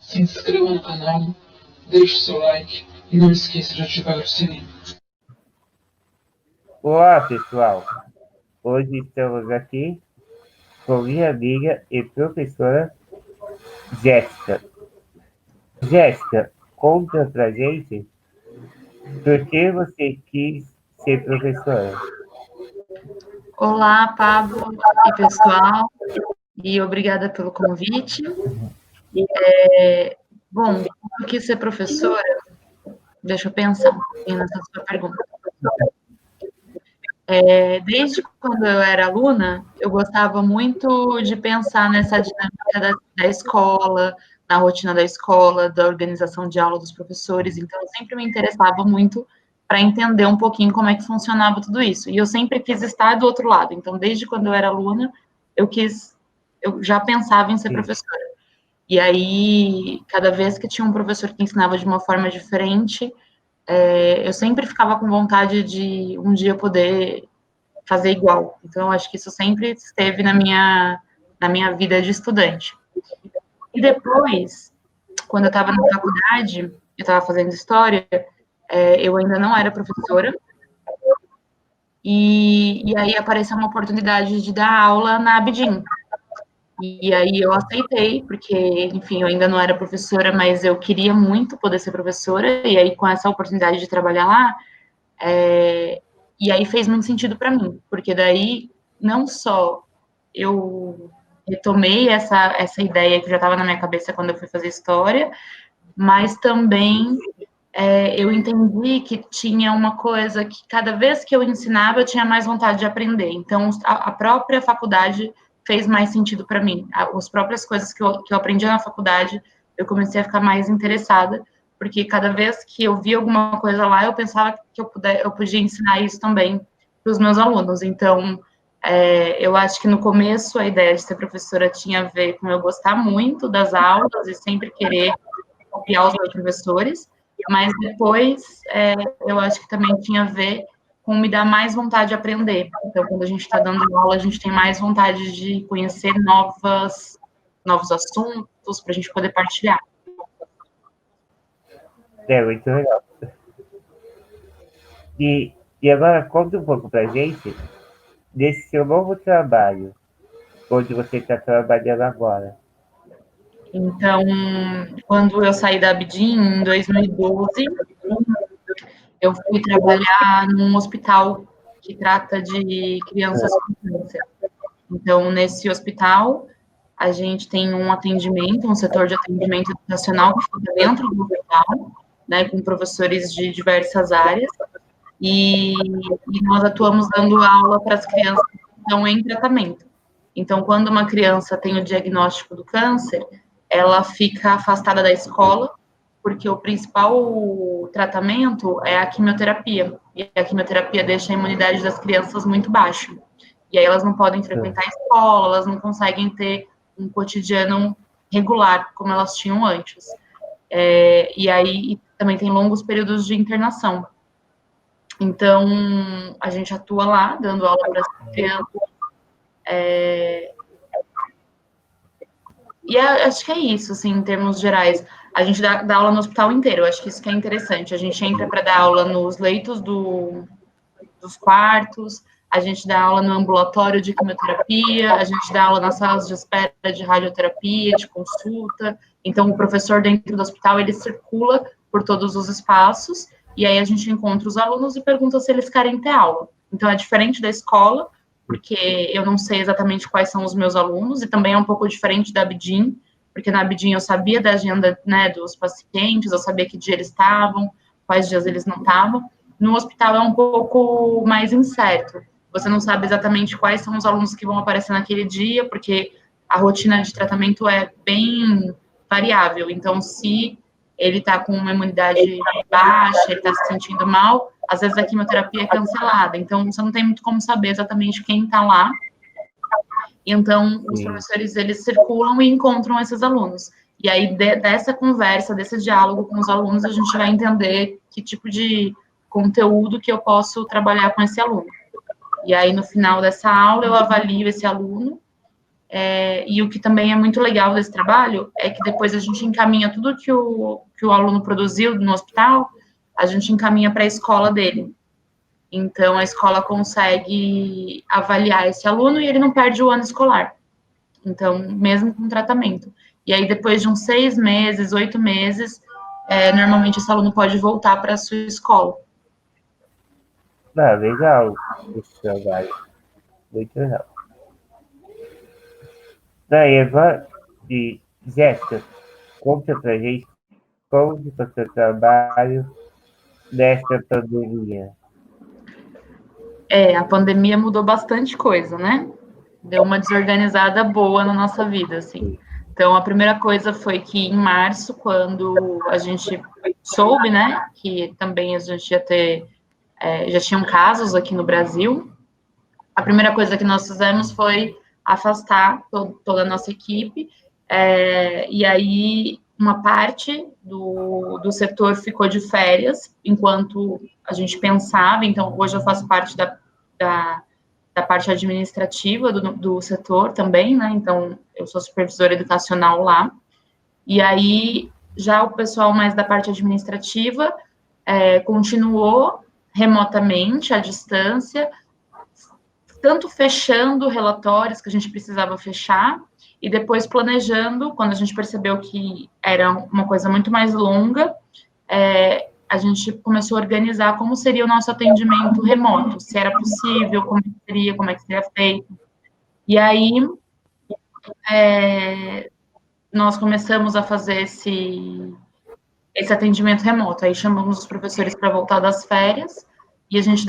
se inscreva no canal, deixe seu like e não esqueça de ativar o sininho. Olá, pessoal! Hoje estamos aqui com minha amiga e professora Jéssica. Jéssica, conta pra gente por que você quis ser professora. Olá, Pablo e pessoal, e obrigada pelo convite. Bom, eu quis ser professora, deixa eu pensar um pouquinho nessa sua pergunta. Desde quando eu era aluna, eu gostava muito de pensar nessa dinâmica da escola, na rotina da escola, da organização de aula dos professores, então eu sempre me interessava muito para entender um pouquinho como é que funcionava tudo isso. E eu sempre quis estar do outro lado. Então, desde quando eu era aluna, eu já pensava em ser professora. E aí, cada vez que tinha um professor que ensinava de uma forma diferente, eu sempre ficava com vontade de um dia poder fazer igual. Então, eu acho que isso sempre esteve na minha vida de estudante. E depois, quando eu estava na faculdade, eu estava fazendo história, eu ainda não era professora, e aí apareceu uma oportunidade de dar aula na Abdim. E aí eu aceitei, porque, enfim, eu ainda não era professora, mas eu queria muito poder ser professora, e aí com essa oportunidade de trabalhar lá, e aí fez muito sentido para mim, porque daí não só eu retomei essa ideia que já estava na minha cabeça quando eu fui fazer história, mas também eu entendi que tinha uma coisa que cada vez que eu ensinava eu tinha mais vontade de aprender. Então a própria faculdade fez mais sentido para mim. As próprias coisas que eu aprendi na faculdade eu comecei a ficar mais interessada, porque cada vez que eu via alguma coisa lá eu pensava que eu podia ensinar isso também para os meus alunos. Então eu acho que no começo a ideia de ser professora tinha a ver com eu gostar muito das aulas e sempre querer copiar os meus professores, mas depois eu acho que também tinha a ver com me dar mais vontade de aprender. Então, quando a gente está dando aula, a gente tem mais vontade de conhecer novos assuntos para a gente poder partilhar. É muito legal. E agora conta um pouco pra gente desse seu novo trabalho, onde você está trabalhando agora. Então, quando eu saí da Abdim, em 2012, eu fui trabalhar num hospital que trata de crianças com câncer. Então, nesse hospital, a gente tem um atendimento, um setor de atendimento educacional que fica dentro do hospital, né, com professores de diversas áreas, e nós atuamos dando aula para as crianças que estão em tratamento. Então, quando uma criança tem o diagnóstico do câncer, ela fica afastada da escola, porque o principal tratamento é a quimioterapia, e a quimioterapia deixa a imunidade das crianças muito baixa. E aí elas não podem frequentar a escola, elas não conseguem ter um cotidiano regular, como elas tinham antes. E aí também tem longos períodos de internação. Então, a gente atua lá, dando aula para as crianças. E acho que é isso, assim, em termos gerais. A gente dá aula no hospital inteiro, acho que isso que é interessante. A gente entra para dar aula nos leitos dos quartos, a gente dá aula no ambulatório de quimioterapia, a gente dá aula nas salas de espera de radioterapia, de consulta. Então, o professor dentro do hospital, ele circula por todos os espaços, e aí a gente encontra os alunos e pergunta se eles querem ter aula. Então, é diferente da escola, porque eu não sei exatamente quais são os meus alunos, e também é um pouco diferente da Abdim, porque na Abdim eu sabia da agenda, né, dos pacientes, eu sabia que dia eles estavam, quais dias eles não estavam. No hospital é um pouco mais incerto. Você não sabe exatamente quais são os alunos que vão aparecer naquele dia, porque a rotina de tratamento é bem variável. Então, se ele está com uma imunidade baixa, ele está se sentindo mal, às vezes a quimioterapia é cancelada. Então, você não tem muito como saber exatamente quem está lá. Então, os professores, eles circulam e encontram esses alunos. E aí, dessa conversa, desse diálogo com os alunos, a gente vai entender que tipo de conteúdo que eu posso trabalhar com esse aluno. E aí, no final dessa aula, eu avalio esse aluno E o que também é muito legal desse trabalho é que depois a gente encaminha tudo que o aluno produziu no hospital, a gente encaminha para a escola dele. Então, a escola consegue avaliar esse aluno e ele não perde o ano escolar. Então, mesmo com tratamento. E aí, depois de uns 6 meses, 8 meses, normalmente esse aluno pode voltar para a sua escola. Ah, legal esse trabalho. Muito legal. Eva e Jéssica, conta pra gente como que foi o seu trabalho nesta pandemia. A pandemia mudou bastante coisa, né? Deu uma desorganizada boa na nossa vida, assim. Então, a primeira coisa foi que em março, quando a gente soube, né, que também a gente ia ter, já tinham casos aqui no Brasil, a primeira coisa que nós fizemos foi afastar toda a nossa equipe, e aí uma parte do setor ficou de férias, enquanto a gente pensava, então hoje eu faço parte da parte administrativa do setor também, né, então eu sou supervisora educacional lá, e aí já o pessoal mais da parte administrativa continuou remotamente, à distância, tanto fechando relatórios que a gente precisava fechar, e depois planejando, quando a gente percebeu que era uma coisa muito mais longa, a gente começou a organizar como seria o nosso atendimento remoto, se era possível, como é que seria feito. E aí, nós começamos a fazer esse atendimento remoto. Aí chamamos os professores para voltar das férias, e a gente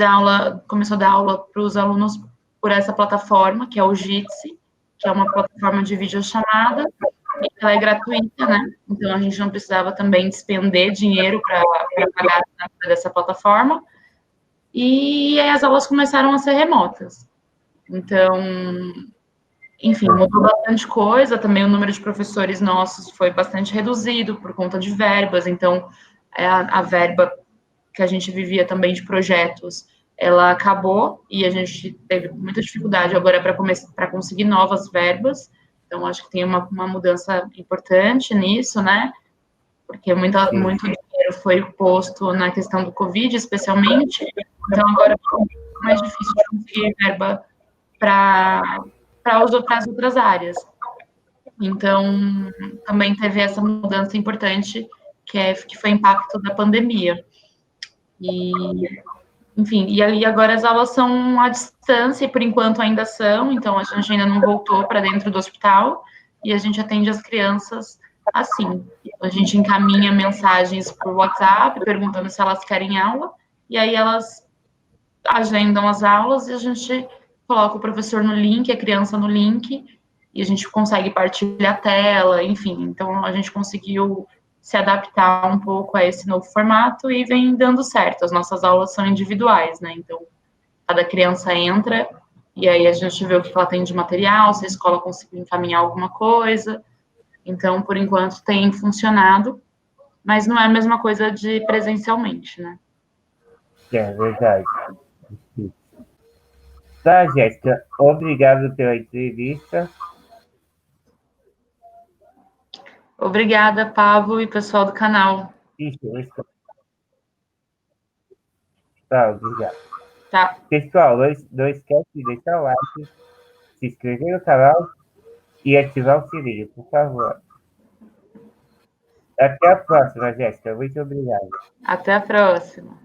começou a dar aula para os alunos por essa plataforma, que é o Jitsi, que é uma plataforma de videochamada, e ela é gratuita, né? Então, a gente não precisava também despender dinheiro para pagar dessa plataforma. E aí as aulas começaram a ser remotas. Então, enfim, mudou bastante coisa. Também o número de professores nossos foi bastante reduzido por conta de verbas. Então, a verba que a gente vivia também de projetos, ela acabou e a gente teve muita dificuldade agora para conseguir novas verbas. Então, acho que tem uma mudança importante nisso, né? Porque muito dinheiro foi posto na questão do Covid, especialmente. Então, agora é mais difícil de conseguir verba para as outras áreas. Então, também teve essa mudança importante, que foi impacto da pandemia. E, enfim, e aí agora as aulas são à distância, e por enquanto ainda são, então a gente ainda não voltou para dentro do hospital, e a gente atende as crianças assim. A gente encaminha mensagens por WhatsApp, perguntando se elas querem aula, e aí elas agendam as aulas, e a gente coloca o professor no link, a criança no link, e a gente consegue partilhar a tela, enfim. Então, a gente conseguiu se adaptar um pouco a esse novo formato e vem dando certo. As nossas aulas são individuais, né? Então, cada criança entra e aí a gente vê o que ela tem de material, se a escola conseguiu encaminhar alguma coisa. Então, por enquanto, tem funcionado, mas não é a mesma coisa de presencialmente, né? É verdade. Tá, Jéssica, obrigado pela entrevista. Obrigada, Pablo e pessoal do canal. Isso. Tá, obrigado. Tá. Pessoal, não esquece de deixar o like, se inscrever no canal e ativar o sininho, por favor. Até a próxima, Jéssica. Muito obrigado. Até a próxima.